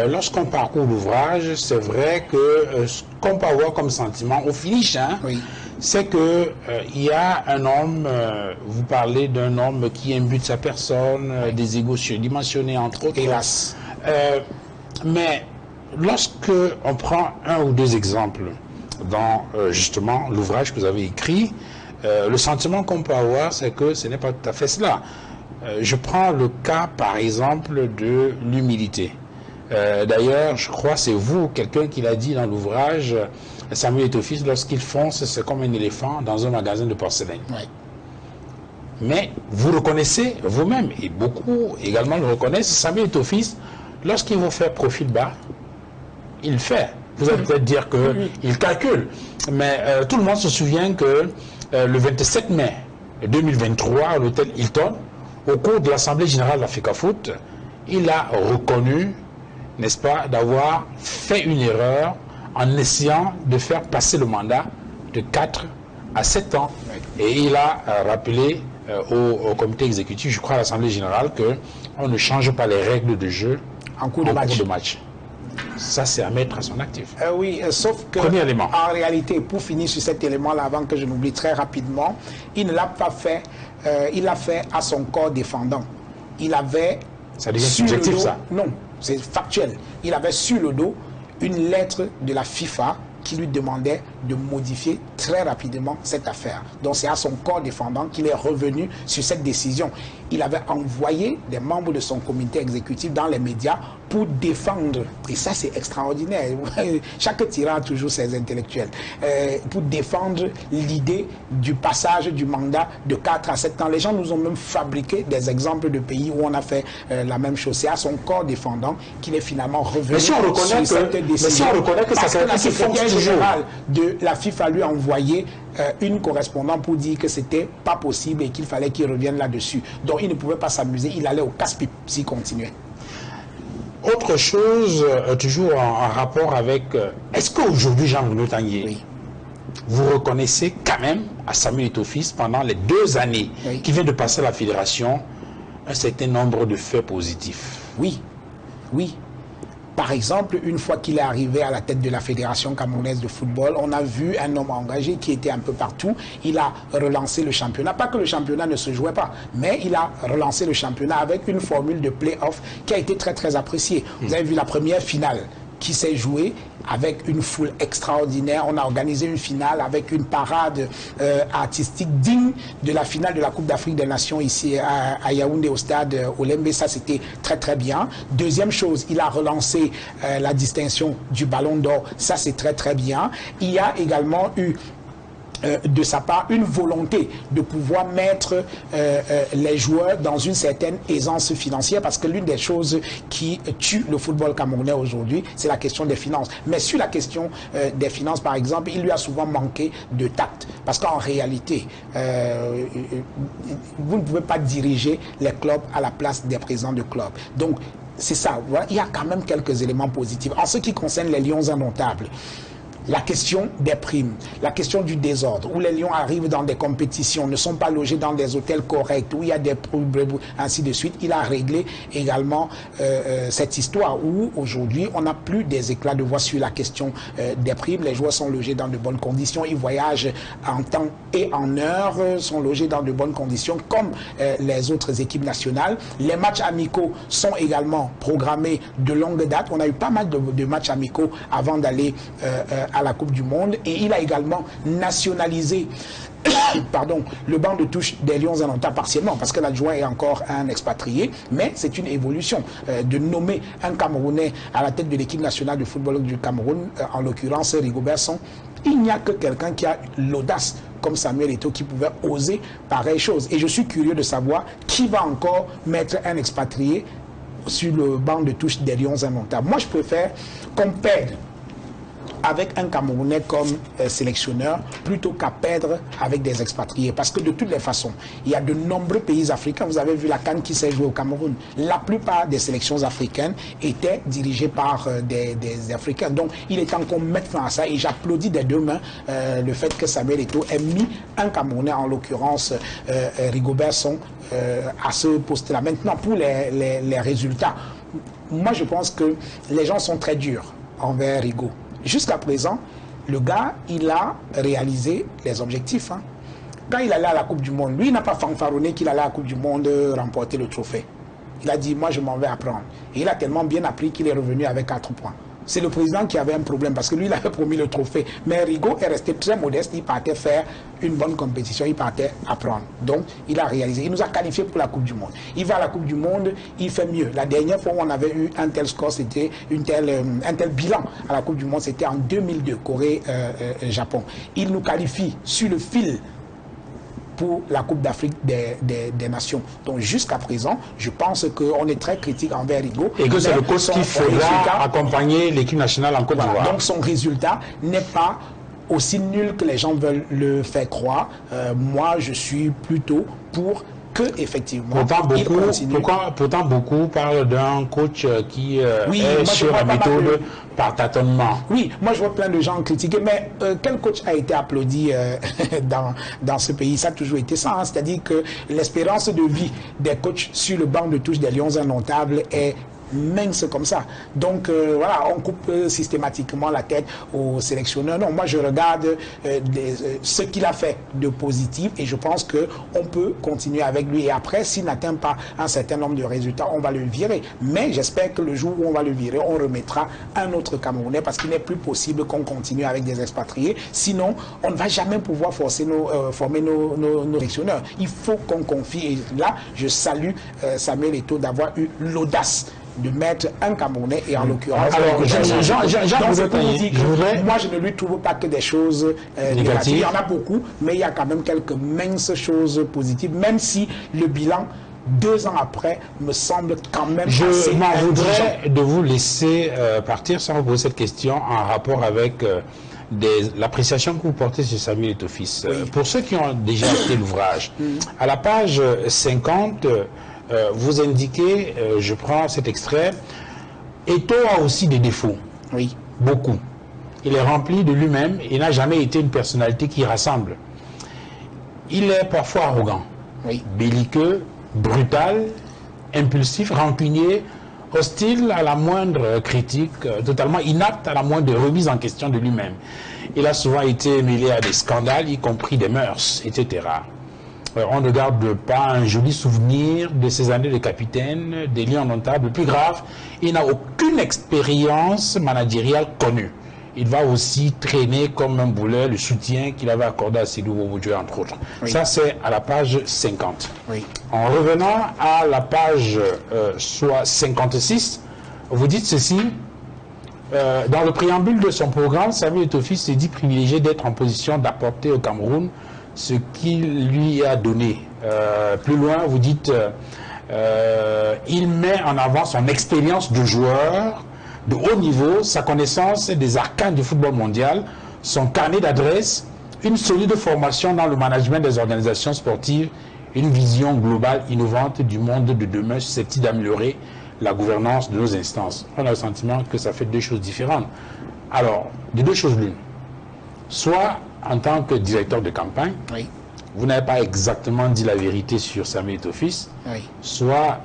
Lorsqu'on parcourt l'ouvrage, c'est vrai que ce qu'on peut avoir comme sentiment au finish, hein, oui, c'est que il y a un homme, vous parlez d'un homme qui imbute sa personne, oui, des égos surdimensionnés entre autres. Hélas. Mais lorsque on prend un ou deux exemples dans justement l'ouvrage que vous avez écrit, le sentiment qu'on peut avoir, c'est que ce n'est pas tout à fait cela. Je prends le cas, par exemple, de l'humilité. D'ailleurs, je crois que c'est vous, quelqu'un qui l'a dit dans l'ouvrage, Samuel Eto'o-Fils, lorsqu'il fonce, c'est comme un éléphant dans un magasin de porcelaine. Oui. Mais vous reconnaissez vous-même, et beaucoup également le reconnaissent, Samuel Eto'o-Fils, lorsqu'il vous fait profil bas, il le fait. Vous allez peut-être dire qu'il calcule, mais tout le monde se souvient que le 27 mai 2023, à l'hôtel Hilton, au cours de l'Assemblée générale d'Africafoot, il a reconnu, n'est-ce pas, d'avoir fait une erreur en essayant de faire passer le mandat de 4 à 7 ans. Et il a rappelé au comité exécutif, je crois à l'Assemblée générale, qu'on ne change pas les règles de jeu en cours de match. Ça, c'est à mettre à son actif. Oui, sauf que, en réalité, pour finir sur cet élément-là, avant que je n'oublie très rapidement, il ne l'a pas fait, il l'a fait à son corps défendant. Il avait... Ça devient subjectif, ça? Non, c'est factuel. Il avait sur le dos une lettre de la FIFA qui lui demandait de modifier très rapidement cette affaire. Donc c'est à son corps défendant qu'il est revenu sur cette décision. Il avait envoyé des membres de son comité exécutif dans les médias pour défendre, et ça c'est extraordinaire, chaque tyran a toujours ses intellectuels, pour défendre l'idée du passage du mandat de 4 à 7 ans. Les gens nous ont même fabriqué des exemples de pays où on a fait la même chose. C'est à son corps défendant qu'il est finalement revenu sur cette décision. Mais si on reconnaît que ça c'est la secrétaire générale de la FIFA lui a envoyé une correspondante pour dire que c'était pas possible et qu'il fallait qu'il revienne là-dessus. Donc il ne pouvait pas s'amuser, il allait au casse-pipe s'il continuait. Autre chose, toujours en rapport avec... Est-ce qu'aujourd'hui, Jean-Bruno Tanguy, oui, vous reconnaissez quand même à Samuel Eto'o-Fils, pendant les 2 années oui, qui vient de passer à la fédération, un certain nombre de faits positifs? Oui, oui. Par exemple, une fois qu'il est arrivé à la tête de la Fédération camerounaise de football, on a vu un homme engagé qui était un peu partout. Il a relancé le championnat. Pas que le championnat ne se jouait pas, mais il a relancé le championnat avec une formule de play-off qui a été très très appréciée. Vous avez vu la première finale qui s'est jouée avec une foule extraordinaire. On a organisé une finale avec une parade artistique digne de la finale de la Coupe d'Afrique des Nations ici à Yaoundé au stade Olembe. Ça, c'était très très bien. Deuxième chose, il a relancé la distinction du Ballon d'Or. Ça, c'est très très bien. Il y a également eu de sa part une volonté de pouvoir mettre les joueurs dans une certaine aisance financière, parce que l'une des choses qui tue le football camerounais aujourd'hui, c'est la question des finances. Mais sur la question des finances, par exemple, il lui a souvent manqué de tact, parce qu'en réalité, vous ne pouvez pas diriger les clubs à la place des présidents de clubs. Donc, c'est ça. Voilà. Il y a quand même quelques éléments positifs. En ce qui concerne les Lions indomptables, la question des primes, la question du désordre, où les Lions arrivent dans des compétitions, ne sont pas logés dans des hôtels corrects, où il y a des problèmes, ainsi de suite. Il a réglé également cette histoire où aujourd'hui on n'a plus des éclats de voix sur la question des primes. Les joueurs sont logés dans de bonnes conditions, ils voyagent en temps et en heure, sont logés dans de bonnes conditions comme les autres équipes nationales. Les matchs amicaux sont également programmés de longue date. On a eu pas mal de matchs amicaux avant d'aller à la Coupe du Monde, et il a également nationalisé pardon, le banc de touche des Lions indomptables partiellement, parce que l'adjoint est encore un expatrié, mais c'est une évolution de nommer un Camerounais à la tête de l'équipe nationale de football du Cameroun, en l'occurrence Rigobert Song. Il n'y a que quelqu'un qui a l'audace comme Samuel Eto'o qui pouvait oser pareille chose, et je suis curieux de savoir qui va encore mettre un expatrié sur le banc de touche des Lions indomptables. Moi je préfère qu'on perde avec un Camerounais comme sélectionneur plutôt qu'à perdre avec des expatriés. Parce que de toutes les façons, il y a de nombreux pays africains. Vous avez vu la CAN qui s'est jouée au Cameroun. La plupart des sélections africaines étaient dirigées par des Africains. Donc il est temps qu'on mette fin à ça, et j'applaudis des deux mains le fait que Samuel Eto'o ait mis un Camerounais, en l'occurrence Rigobert Song, à ce poste-là. Maintenant, pour les résultats, moi je pense que les gens sont très durs envers Rigaud. Jusqu'à présent, le gars, il a réalisé les objectifs. Hein. Quand il allait à la Coupe du Monde, lui, il n'a pas fanfaronné qu'il allait à la Coupe du Monde remporter le trophée. Il a dit, moi, je m'en vais apprendre. Et il a tellement bien appris qu'il est revenu avec 4 points. C'est le président qui avait un problème parce que lui, il avait promis le trophée. Mais Rigaud est resté très modeste. Il partait faire une bonne compétition. Il partait apprendre. Donc, il a réalisé. Il nous a qualifiés pour la Coupe du Monde. Il va à la Coupe du Monde, il fait mieux. La dernière fois où on avait eu un tel score, c'était un tel bilan à la Coupe du Monde, c'était en 2002, Corée-Japon. Il nous qualifie sur le fil pour la Coupe d'Afrique des Nations. Donc jusqu'à présent, je pense qu'on est très critique envers Rigaud. Et que c'est le coach qui faudra accompagner l'équipe nationale en Côte d'Ivoire. Donc son résultat n'est pas aussi nul que les gens veulent le faire croire. Moi, je suis plutôt pour que, effectivement, pourtant beaucoup parlent d'un coach qui est sur la méthode par tâtonnement. Oui, moi je vois plein de gens critiquer, mais quel coach a été applaudi dans ce pays? Ça a toujours été ça, hein? C'est-à-dire que l'espérance de vie des coachs sur le banc de touche des Lions indomptables est mince comme ça. Donc voilà, on coupe systématiquement la tête aux sélectionneurs. Non, moi je regarde ce qu'il a fait de positif et je pense qu'on peut continuer avec lui. Et après, s'il n'atteint pas un certain nombre de résultats, on va le virer. Mais j'espère que le jour où on va le virer, on remettra un autre Camerounais parce qu'il n'est plus possible qu'on continue avec des expatriés. Sinon, on ne va jamais pouvoir former nos sélectionneurs. Il faut qu'on confie. Et là, je salue Samuel Eto'o d'avoir eu l'audace de mettre un Camerounais et en l'occurrence moi je ne lui trouve pas que des choses négatives. Il y en a beaucoup, mais il y a quand même quelques minces choses positives, même si le bilan 2 ans après me semble quand même je m'en voudrais de vous laisser partir sans vous poser cette question en rapport avec l'appréciation que vous portez sur Samuel Eto'o fils. Oui. Pour ceux qui ont déjà acheté l'ouvrage, à la page 50 vous indiquez, je prends cet extrait, Eto'o a aussi des défauts. Oui. Beaucoup. Il est rempli de lui-même et n'a jamais été une personnalité qui rassemble. Il est parfois arrogant, belliqueux, brutal, impulsif, rancunier, hostile à la moindre critique, totalement inapte à la moindre remise en question de lui-même. Il a souvent été mêlé à des scandales, y compris des mœurs, etc. On ne garde pas un joli souvenir de ces années de capitaine, des liens indomptables. Le plus grave, il n'a aucune expérience managériale connue. Il va aussi traîner comme un boulet le soutien qu'il avait accordé à Sédou Bobo-Diouf, entre autres. Oui. Ça, c'est à la page 50. Oui. En revenant à la page soit 56, vous dites ceci. Dans le préambule de son programme, Samuel Eto'o fils s'est dit privilégié d'être en position d'apporter au Cameroun ce qu'il lui a donné. Plus loin, vous dites, il met en avant son expérience de joueur de haut niveau, sa connaissance des arcanes du football mondial, son carnet d'adresses, une solide formation dans le management des organisations sportives, une vision globale innovante du monde de demain susceptible d'améliorer la gouvernance de nos instances. On a le sentiment que ça fait 2 choses différentes. Alors, de 2 choses l'une. Soit en tant que directeur de campagne, vous n'avez pas exactement dit la vérité sur Samuel Eto'o fils, soit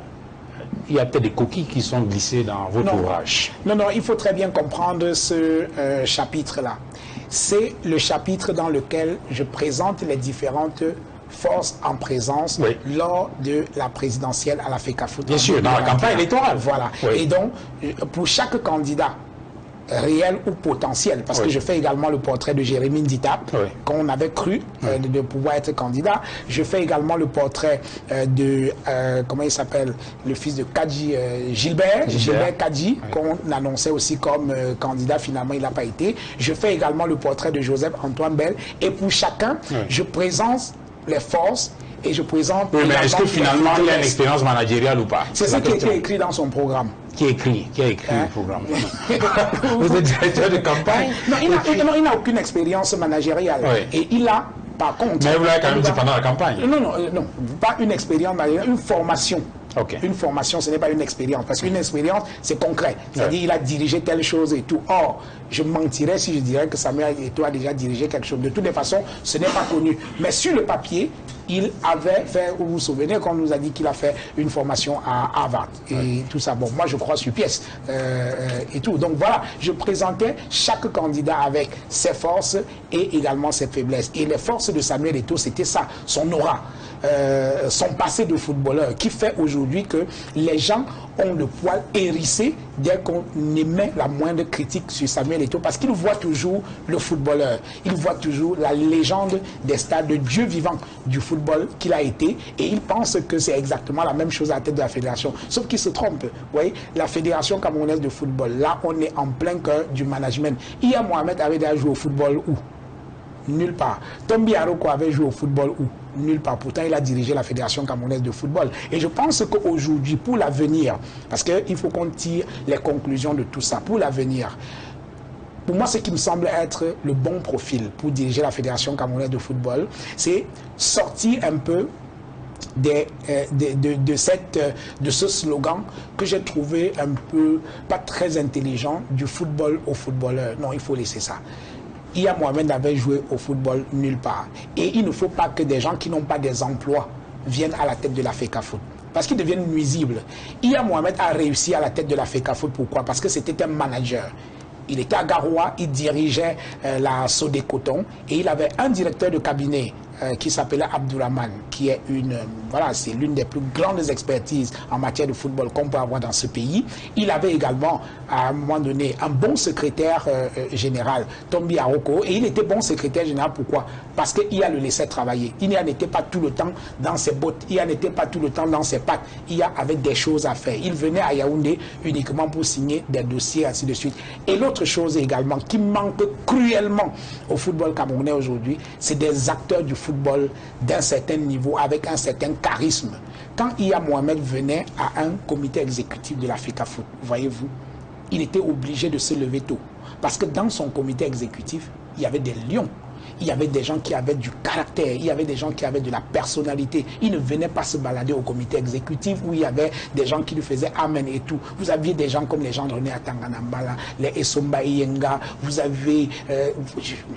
il y a peut-être des coquilles qui sont glissées dans votre ouvrage. Non, il faut très bien comprendre ce chapitre-là. C'est le chapitre dans lequel je présente les différentes forces en présence lors de la présidentielle à la FECAFOOT. Bien sûr, dans la campagne électorale. Voilà. Et donc, pour chaque candidat, réel ou potentiel, parce que je fais également le portrait de Jérémy Ndita, qu'on avait cru de pouvoir être candidat. Je fais également le portrait de, comment il s'appelle, le fils de Kadji, Gilbert Kadji, qu'on annonçait aussi comme candidat, finalement il n'a pas été. Je fais également le portrait de Joseph Antoine Bell, et pour chacun, je présente les forces et je présente... Oui, mais est-ce que finalement il y a une expérience managériale ou pas? C'est ça qui est écrit dans son programme. Qui a écrit le programme? Vous êtes directeur de campagne? Non, il n'a aucune expérience managériale. Et il a, par contre... Mais vous l'avez quand même dit pendant la campagne? Non, pas une expérience managériale, une formation. Une formation, ce n'est pas une expérience. Parce qu'une expérience, c'est concret. C'est-à-dire il a dirigé telle chose et tout. Or, je mentirais si je dirais que Samuel Eto'o a déjà dirigé quelque chose. De toutes les façons, ce n'est pas connu. Mais sur le papier, il avait fait, vous vous souvenez, qu'on nous a dit qu'il a fait une formation à Harvard et tout ça. Bon, moi je crois sur pièce et tout. Donc voilà, je présentais chaque candidat avec ses forces et également ses faiblesses. Et les forces de Samuel Eto'o, c'était ça, son aura. Son passé de footballeur qui fait aujourd'hui que les gens ont le poil hérissé dès qu'on émet la moindre critique sur Samuel Eto'o parce qu'il voit toujours le footballeur, il voit toujours la légende des stades de Dieu vivant du football qu'il a été et il pense que c'est exactement la même chose à la tête de la fédération, sauf qu'il se trompe. Vous voyez, la fédération camerounaise de football, là on est en plein cœur du management. Hier Mohamed avait déjà joué au football où? Nulle part. Tombi Aroko avait joué au football où? Nulle part. Pourtant, il a dirigé la Fédération camerounaise de football. Et je pense qu'aujourd'hui, pour l'avenir, parce qu'il faut qu'on tire les conclusions de tout ça, pour l'avenir, pour moi, ce qui me semble être le bon profil pour diriger la Fédération camerounaise de football, c'est sortir un peu de ce slogan que j'ai trouvé un peu pas très intelligent, du football au footballeur. Non, il faut laisser ça. Ia Mohamed avait joué au football nulle part. Et il ne faut pas que des gens qui n'ont pas des emplois viennent à la tête de la FECAFOOT. Parce qu'ils deviennent nuisibles. Ia Mohamed a réussi à la tête de la FECAFOOT. Pourquoi? Parce que c'était un manager. Il était à Garoua, il dirigeait la Sodé Coton et il avait un directeur de cabinet qui s'appelait Abdourahmane, qui est voilà, c'est l'une des plus grandes expertises en matière de football qu'on peut avoir dans ce pays. Il avait également, à un moment donné, un bon secrétaire général, Tombi Aroko, et il était bon secrétaire général, pourquoi? Parce qu'il le laissait travailler. Il n'était pas tout le temps dans ses bottes, il n'était pas tout le temps dans ses pattes, il avait des choses à faire. Il venait à Yaoundé uniquement pour signer des dossiers, ainsi de suite. Et l'autre chose également qui manque cruellement au football camerounais aujourd'hui, c'est des acteurs du football d'un certain niveau, avec un certain charisme. Quand Ia Mohamed venait à un comité exécutif de la FECAFOOT, voyez-vous, il était obligé de se lever tôt. Parce que dans son comité exécutif, il y avait des lions. Il y avait des gens qui avaient du caractère, il y avait des gens qui avaient de la personnalité. Il ne venait pas se balader au comité exécutif où il y avait des gens qui lui faisaient amen et tout. Vous aviez des gens comme les gens de René Atanganambala, les Essomba Iyenga, vous avez...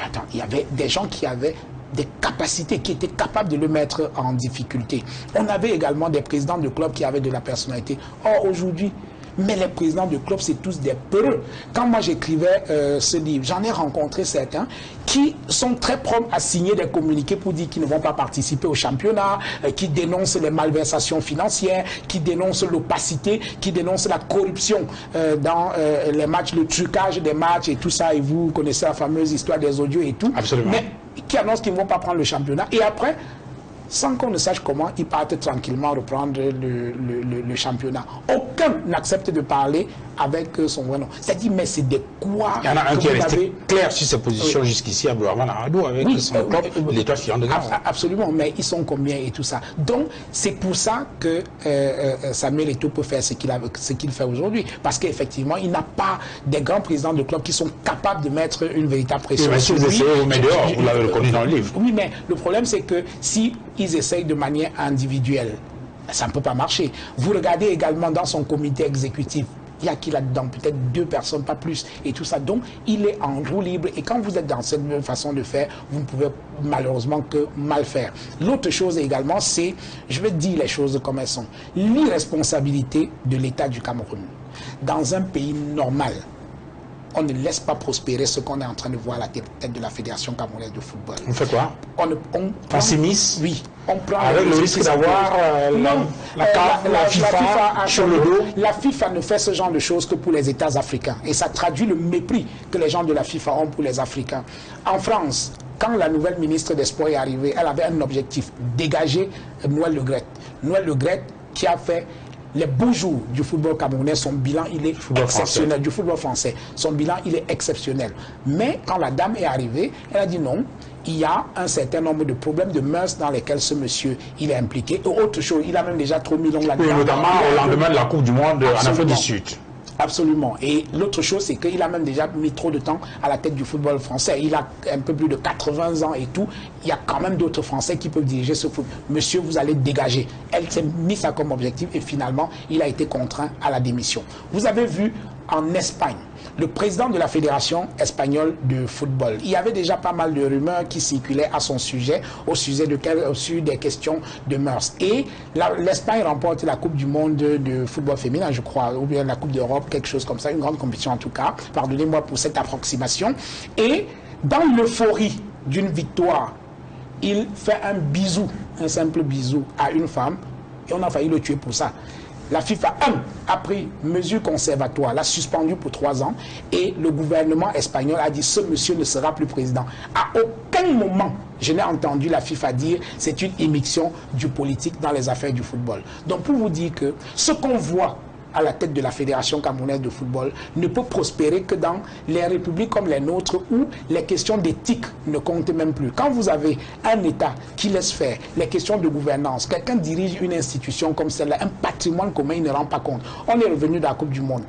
attends, il y avait des gens qui avaient des capacités, qui étaient capables de le mettre en difficulté. On avait également des présidents de clubs qui avaient de la personnalité. Or, aujourd'hui, mais les présidents de clubs, c'est tous des peureux. Quand moi j'écrivais ce livre, j'en ai rencontré certains qui sont très prompts à signer des communiqués pour dire qu'ils ne vont pas participer au championnat, qui dénoncent les malversations financières, qui dénoncent l'opacité, qui dénoncent la corruption dans les matchs, le trucage des matchs et tout ça. Et vous connaissez la fameuse histoire des audios et tout. Absolument. Mais qui annoncent qu'ils ne vont pas prendre le championnat. Et après, sans qu'on ne sache comment, ils partent tranquillement reprendre le championnat. Aucun n'accepte de parler avec son vrai nom. C'est-à-dire, mais c'est de quoi... Il y en a un qui est resté clair sur ses positions jusqu'ici, Abdourahmane Aradou, avec son club, l'Étoile filante de Gare. Absolument, mais ils sont combien et tout ça. Donc, c'est pour ça que Samuel Eto'o peut faire ce qu'il fait aujourd'hui. Parce qu'effectivement, il n'a pas des grands présidents de clubs qui sont capables de mettre une véritable pression. Mais si vous essayez, vous mettez dehors, vous l'avez reconnu dans le livre. Oui, mais le problème, c'est que si ils essayent de manière individuelle, ça ne peut pas marcher. Vous regardez également dans son comité exécutif, il y a qui là-dedans, peut-être 2 personnes, pas plus, et tout ça. Donc, il est en roue libre. Et quand vous êtes dans cette même façon de faire, vous ne pouvez malheureusement que mal faire. L'autre chose également, c'est, je vais dire les choses comme elles sont, l'irresponsabilité de l'État du Cameroun. Dans un pays normal, on ne laisse pas prospérer ce qu'on est en train de voir à la tête de la Fédération camerounaise de football. On fait quoi? On s'immisce? Oui. On prend avec le risque d'avoir la FIFA sur le dos. La FIFA ne fait ce genre de choses que pour les États africains. Et ça traduit le mépris que les gens de la FIFA ont pour les Africains. En France, quand la nouvelle ministre des Sports est arrivée, elle avait un objectif, dégager Noël Le Graët. Noël Le Graët qui a fait les beaux jours du football camerounais, son bilan, il est exceptionnel, du football français. Son bilan, il est exceptionnel. Mais quand la dame est arrivée, elle a dit non, il y a un certain nombre de problèmes de mœurs dans lesquels ce monsieur, il est impliqué. Et autre chose, il a même déjà trop mis long là-dedans. Oui, notamment au lendemain de la Coupe du Monde en Afrique du Sud. Absolument. Et l'autre chose, c'est qu'il a même déjà mis trop de temps à la tête du football français. Il a un peu plus de 80 ans et tout. Il y a quand même d'autres Français qui peuvent diriger ce foot. Monsieur, vous allez dégager. Elle s'est mis ça comme objectif et finalement, il a été contraint à la démission. Vous avez vu en Espagne, le président de la Fédération espagnole de football, il y avait déjà pas mal de rumeurs qui circulaient à son sujet, au sujet des questions de mœurs. Et l'Espagne remporte la Coupe du monde de football féminin, je crois, ou bien la Coupe d'Europe, quelque chose comme ça, une grande compétition en tout cas. Pardonnez-moi pour cette approximation. Et dans l'euphorie d'une victoire, il fait un bisou, un simple bisou à une femme, et on a failli le tuer pour ça. La FIFA a pris mesure conservatoire, l'a suspendu pour 3 ans, et le gouvernement espagnol a dit ce monsieur ne sera plus président. À aucun moment, je n'ai entendu la FIFA dire c'est une immixtion du politique dans les affaires du football. Donc pour vous dire que ce qu'on voit à la tête de la Fédération camerounaise de football ne peut prospérer que dans les républiques comme les nôtres où les questions d'éthique ne comptent même plus. Quand vous avez un État qui laisse faire les questions de gouvernance, quelqu'un dirige une institution comme celle-là, un patrimoine commun, il ne rend pas compte. On est revenu de la Coupe du Monde.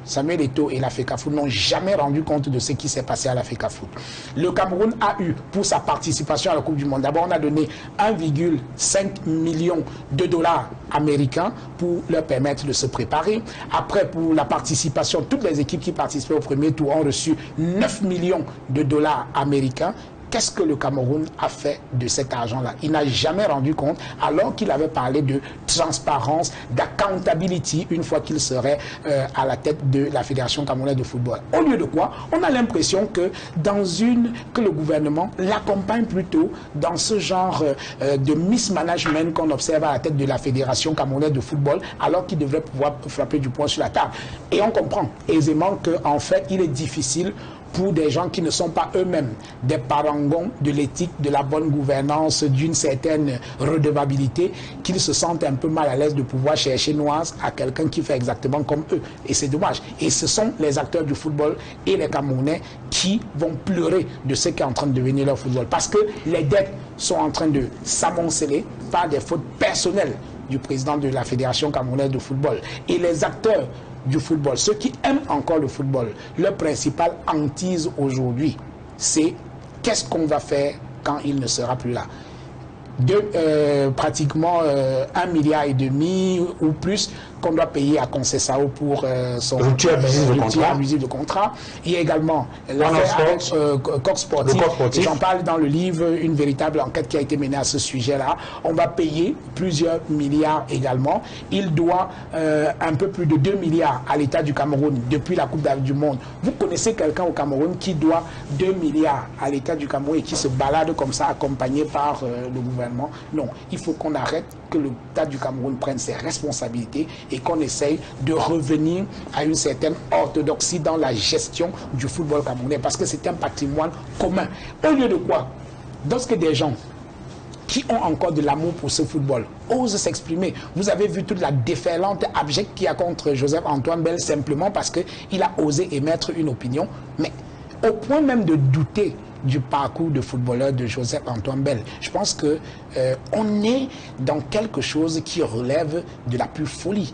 Samuel Eto'o et la FECAFOOT n'ont jamais rendu compte de ce qui s'est passé à la FECAFOOT. Le Cameroun a eu, pour sa participation à la Coupe du Monde, d'abord on a donné 1,5 million de dollars américains pour leur permettre de se préparer. Après, pour la participation, toutes les équipes qui participaient au premier tour ont reçu 9 millions de dollars américains. Qu'est-ce que le Cameroun a fait de cet argent-là? Il n'a jamais rendu compte, alors qu'il avait parlé de transparence, d'accountability, une fois qu'il serait à la tête de la Fédération camerounaise de football. Au lieu de quoi, on a l'impression que le gouvernement l'accompagne plutôt dans ce genre de mismanagement qu'on observe à la tête de la Fédération camerounaise de football, alors qu'il devrait pouvoir frapper du poing sur la table. Et on comprend aisément qu'en fait, il est difficile pour des gens qui ne sont pas eux-mêmes des parangons de l'éthique, de la bonne gouvernance, d'une certaine redevabilité, qu'ils se sentent un peu mal à l'aise de pouvoir chercher noise à quelqu'un qui fait exactement comme eux. Et c'est dommage. Et ce sont les acteurs du football et les Camerounais qui vont pleurer de ce qui est en train de devenir leur football. Parce que les dettes sont en train de s'amonceler par des fautes personnelles du président de la Fédération camerounaise de football. Et les acteurs du football, ceux qui aiment encore le football, leur principale hantise aujourd'hui, c'est qu'est-ce qu'on va faire quand il ne sera plus là. Pratiquement 1,5 milliard ou plus qu'on doit payer à Concessao pour son rupture abusive de contrat. Il y a également l'affaire avec Coq Sportif. J'en parle dans le livre, une véritable enquête qui a été menée à ce sujet-là. On va payer plusieurs milliards également. Il doit un peu plus de 2 milliards à l'État du Cameroun depuis la Coupe du Monde. Vous connaissez quelqu'un au Cameroun qui doit 2 milliards à l'État du Cameroun et qui se balade comme ça accompagné par le gouvernement? Non, il faut qu'on arrête, que l'État du Cameroun prenne ses responsabilités et qu'on essaye de revenir à une certaine orthodoxie dans la gestion du football camerounais, parce que c'est un patrimoine commun. Au lieu de quoi, lorsque des gens qui ont encore de l'amour pour ce football osent s'exprimer, vous avez vu toute la déferlante abjecte qu'il y a contre Joseph-Antoine Bell simplement parce qu'il a osé émettre une opinion, mais au point même de douter du parcours de footballeur de Joseph-Antoine Bell. Je pense que on est dans quelque chose qui relève de la plus folie.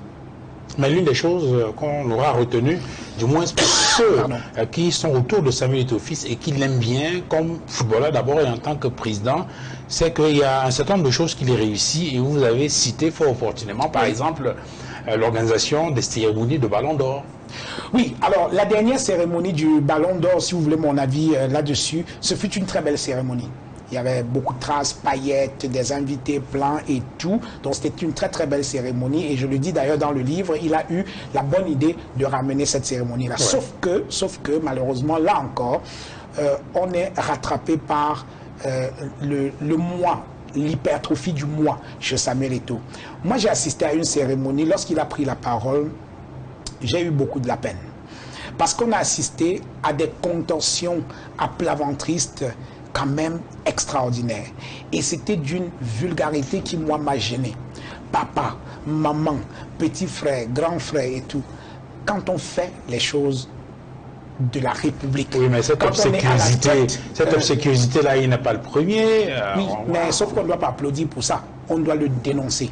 Mais l'une des choses qu'on aura retenues, du moins pour ceux qui sont autour de Samuel Eto'o fils et qui l'aiment bien comme footballeur d'abord et en tant que président, c'est qu'il y a un certain nombre de choses qu'il réussit et vous avez cité fort opportunément, par exemple, l'organisation des cérémonies de Ballon d'Or. Oui, alors la dernière cérémonie du Ballon d'Or, si vous voulez mon avis là-dessus, ce fut une très belle cérémonie. Il y avait beaucoup de traces, paillettes, des invités pleins et tout. Donc c'était une très très belle cérémonie. Et je le dis d'ailleurs dans le livre, il a eu la bonne idée de ramener cette cérémonie-là. Ouais. Sauf que malheureusement, là encore, on est rattrapé par le moi, l'hypertrophie du moi chez Samuel Eto'o. Moi j'ai assisté à une cérémonie, lorsqu'il a pris la parole, j'ai eu beaucoup de la peine. Parce qu'on a assisté à des contorsions à plat ventriste quand même extraordinaires. Et c'était d'une vulgarité qui, moi, m'a gêné. Papa, maman, petit frère, grand frère et tout. Quand on fait les choses de la République. Oui, mais cette obséquiosité-là, il n'est pas le premier. Oui, mais sauf qu'on ne doit pas applaudir pour ça. On doit le dénoncer.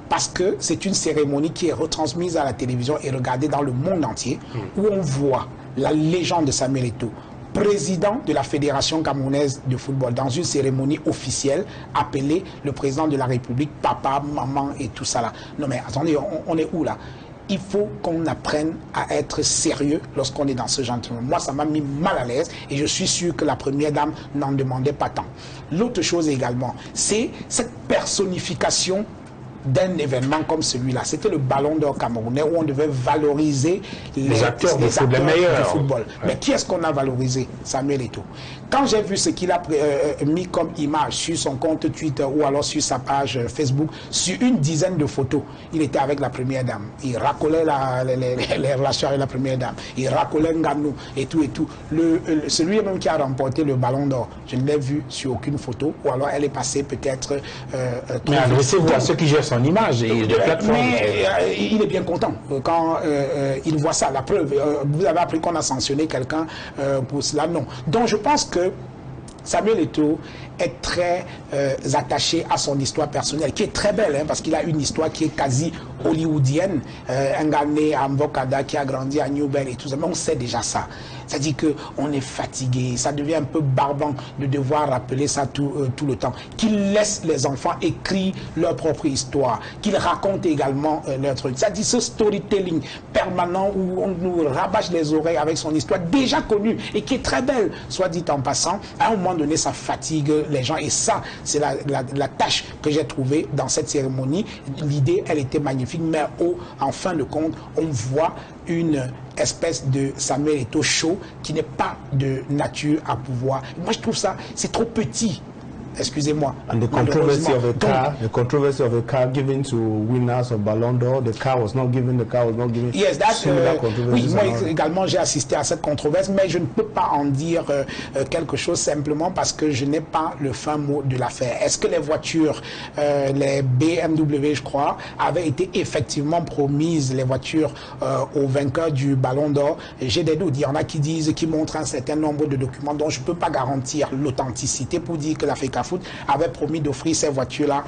Parce que c'est une cérémonie qui est retransmise à la télévision et regardée dans le monde entier, où on voit la légende de Samuel Eto'o, président de la Fédération camerounaise de football, dans une cérémonie officielle, appelé le président de la République, papa, maman et tout ça là. Non mais attendez, on est où là? il faut qu'on apprenne à être sérieux lorsqu'on est dans ce genre de... Moi, ça m'a mis mal à l'aise et je suis sûr que la première dame n'en demandait pas tant. L'autre chose également, c'est cette personnification d'un événement comme celui-là. C'était le Ballon d'Or camerounais où on devait valoriser les acteurs du football. Ouais. Mais qui est-ce qu'on a valorisé? Samuel Eto'o. Quand j'ai vu ce qu'il a mis comme image sur son compte Twitter ou alors sur sa page Facebook, sur une dizaine de photos, il était avec la première dame. Il racolait les relations avec la première dame. Il racolait Nganou et tout et tout. Celui même qui a remporté le Ballon d'Or, je ne l'ai vu sur aucune photo, ou alors elle est passée peut-être... mais adressez-vous à ceux qui gèrent son image et de plateforme. Mais il est bien content quand il voit ça. La preuve, vous avez appris qu'on a sanctionné quelqu'un pour cela. Non. Donc je pense que Samuel Eto'o est très attaché à son histoire personnelle, qui est très belle, hein, parce qu'il a une histoire qui est quasi hollywoodienne. Un gars né à Mbokada qui a grandi à New Bell et tout ça, mais on sait déjà ça. C'est-à-dire qu'on est fatigué, ça devient un peu barbant de devoir rappeler ça tout le temps. Qu'il laisse les enfants écrire leur propre histoire, qu'ils racontent également leur truc. C'est-à-dire ce storytelling permanent où on nous rabâche les oreilles avec son histoire déjà connue et qui est très belle, soit dit en passant. À un moment donné, ça fatigue les gens et ça, c'est la tâche que j'ai trouvée dans cette cérémonie. L'idée, elle était magnifique, mais en fin de compte, on voit une espèce de Samuel Eto'o show qui n'est pas de nature à pouvoir. Moi, je trouve ça, c'est trop petit. Excusez-moi. And the controversy of a car given to winners of Ballon d'Or, the car was not given. Yes, oui, moi également j'ai assisté à cette controverse, mais je ne peux pas en dire quelque chose simplement parce que je n'ai pas le fin mot de l'affaire. Est-ce que les voitures, les BMW, je crois, avaient été effectivement promises, les voitures aux vainqueurs du Ballon d'Or? J'ai des doutes. Il y en a qui montrent un certain nombre de documents dont je ne peux pas garantir l'authenticité pour dire que la FECAFOOT avait promis d'offrir ces voitures-là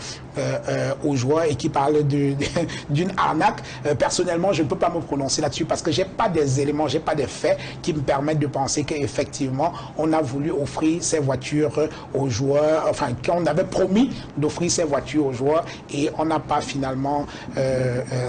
aux joueurs et qui parlent d'une arnaque. Personnellement, je ne peux pas me prononcer là-dessus parce que je n'ai pas des éléments, je n'ai pas des faits qui me permettent de penser qu'effectivement, on a voulu offrir ces voitures aux joueurs, enfin, qu'on avait promis d'offrir ces voitures aux joueurs et on n'a pas finalement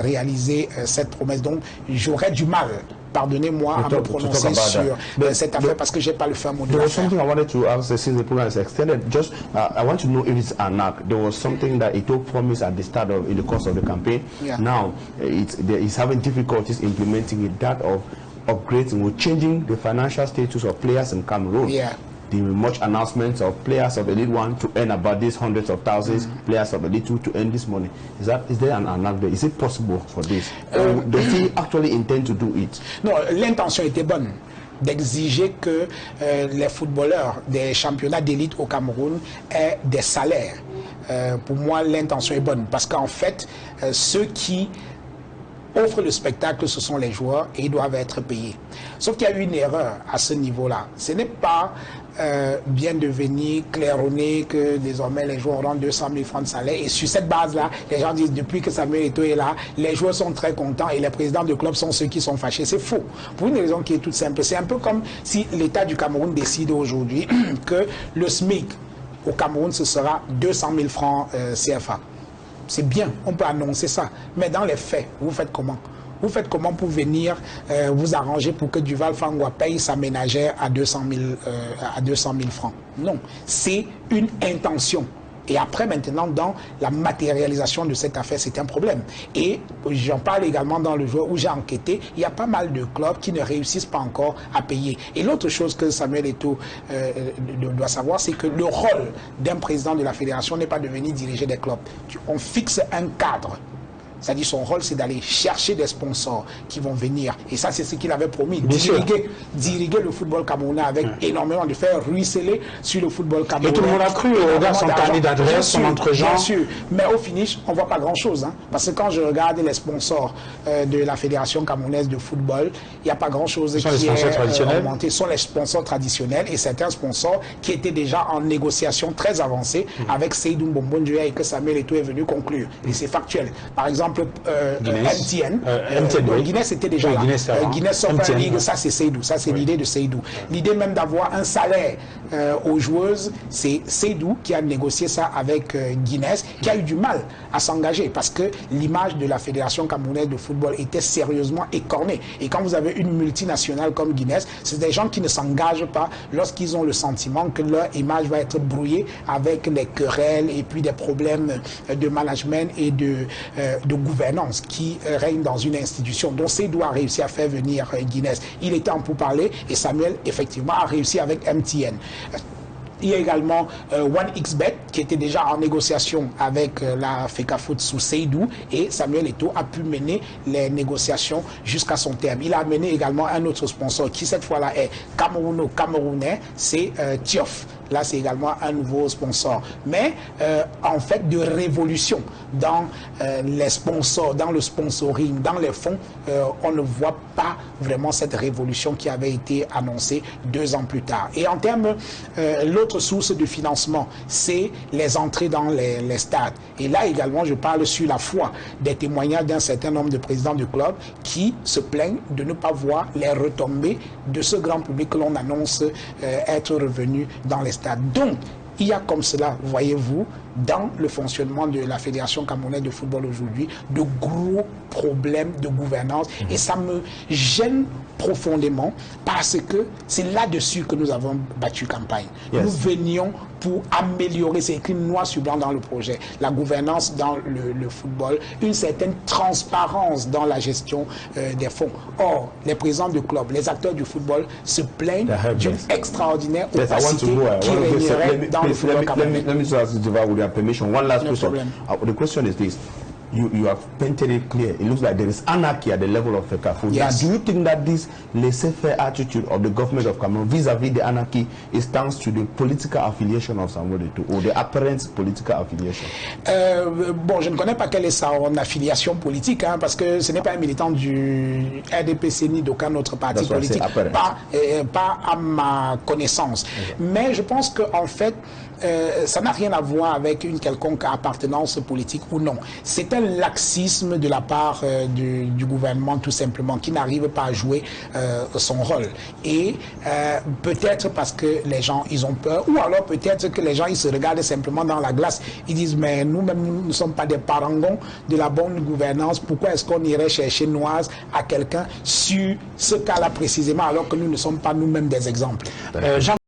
réalisé cette promesse. Donc, j'aurais du mal, pardonnez-moi, à me prononcer sur cette affaire parce que je n'ai pas le fin mot de l'affaire. There was something I wanted to ask since the program is extended. Just, I want to know if it's an act. There was something that Eto'o promised at the start in the course of the campaign. Yeah. Now, he's having difficulties implementing it, that of upgrading or changing the financial status of players in Cameroon. Yeah. There were much announcements of players of the League One to earn about these hundreds of thousands, players of the League Two to earn this money. Is there an act? Is it possible for this? Does he actually intend to do it? Non, l'intention était bonne d'exiger que les footballeurs des championnats d'élite au Cameroun aient des salaires. Pour moi, l'intention est bonne parce qu'en fait, ceux qui offrent le spectacle, ce sont les joueurs et ils doivent être payés. Sauf qu'il y a eu une erreur à ce niveau-là. Ce n'est pas bien de venir claironner que désormais les joueurs auront 200 000 francs de salaire et sur cette base-là, les gens disent depuis que Samuel Eto'o est là, les joueurs sont très contents et les présidents de club sont ceux qui sont fâchés. C'est faux. Pour une raison qui est toute simple. C'est un peu comme si l'État du Cameroun décide aujourd'hui que le SMIC au Cameroun, ce sera 200 000 francs CFA. C'est bien, on peut annoncer ça. Mais dans les faits, vous faites comment? Vous faites comment pour venir vous arranger pour que Duval Fangwa paye sa ménagère à 200 000 francs? Non, c'est une intention. Et après, maintenant, dans la matérialisation de cette affaire, c'est un problème. Et j'en parle également dans le jour où j'ai enquêté, il y a pas mal de clubs qui ne réussissent pas encore à payer. Et l'autre chose que Samuel Eto'o doit savoir, c'est que le rôle d'un président de la fédération n'est pas de venir diriger des clubs. On fixe un cadre. C'est-à-dire son rôle, c'est d'aller chercher des sponsors qui vont venir. Et ça, c'est ce qu'il avait promis. Diriger le football camerounais avec énormément de faire ruisseler sur le football camerounais. Et tout le monde a cru au son carnet d'adresse, son entre-gens. Bien sûr. Mais au finish, on ne voit pas grand-chose. Hein, parce que quand je regarde les sponsors de la Fédération camerounaise de football, il n'y a pas grand-chose qui est augmenté. Ce sont les sponsors traditionnels et certains sponsors qui étaient déjà en négociation très avancée avec Seydou Mbonjoya et que Samuel Eto'o est venu conclure. Et c'est factuel. Par exemple, MTN. Guinness était déjà là. Guinness Super League, ça c'est Seydou. Ça c'est l'idée de Seydou. L'idée même d'avoir un salaire aux joueuses, c'est Seydou qui a négocié ça avec Guinness, qui a eu du mal à s'engager parce que l'image de la Fédération camerounaise de football était sérieusement écornée. Et quand vous avez une multinationale comme Guinness, c'est des gens qui ne s'engagent pas lorsqu'ils ont le sentiment que leur image va être brouillée avec les querelles et puis des problèmes de management et de gouvernance qui règnent dans une institution. Donc Seydou a réussi à faire venir Guinness. Il était en pourparlers et Samuel, effectivement, a réussi avec MTN. Il y a également OneXBet qui était déjà en négociation avec la FECAFOOT sous Seydou et Samuel Eto'o a pu mener les négociations jusqu'à son terme. Il a amené également un autre sponsor qui cette fois-là est camerounais, c'est Tiof. Là, c'est également un nouveau sponsor. Mais en fait, de révolution dans les sponsors, dans le sponsoring, dans les fonds, on ne voit pas vraiment cette révolution qui avait été annoncée 2 ans plus tard. Et en termes, l'autre source de financement, c'est les entrées dans les stades. Et là également, je parle sur la foi des témoignages d'un certain nombre de présidents de clubs qui se plaignent de ne pas voir les retombées de ce grand public que l'on annonce être revenu dans les stades. Donc, il y a comme cela, voyez-vous, dans le fonctionnement de la Fédération camerounaise de football aujourd'hui, de gros problèmes de gouvernance. Et ça me gêne profondément parce que c'est là-dessus que nous avons battu campagne. Yes. Nous venions pour améliorer, c'est écrit noir sur blanc dans le projet, la gouvernance dans le football, une certaine transparence dans la gestion des fonds. Or, les présidents de clubs, les acteurs du football se plaignent d'une extraordinaire opacité qui régnerait dans le football camerounais. Let me just ask you, with your permission, one last question. The question is this. You have painted it clear. It looks like there is anarchy at the level of FECAFOOT. Yes. Now, do you think that this laissez-faire attitude of the government of Cameroon vis-à-vis the anarchy is thanks to the political affiliation of Samuel Eto'o or the apparent political affiliation? Bon, je ne connais pas quelle est son affiliation politique, hein, parce que ce n'est pas un militant du RDPC ni d'aucun autre parti politique, pas à ma connaissance. Mais je pense qu'en fait, ça n'a rien à voir avec une quelconque appartenance politique ou non. C'est un laxisme de la part du gouvernement tout simplement qui n'arrive pas à jouer son rôle. Et peut-être parce que les gens ils ont peur, ou alors peut-être que les gens ils se regardent simplement dans la glace. Ils disent mais nous-mêmes nous ne sommes pas des parangons de la bonne gouvernance. Pourquoi est-ce qu'on irait chercher noise à quelqu'un sur ce cas-là précisément alors que nous ne sommes pas nous-mêmes des exemples?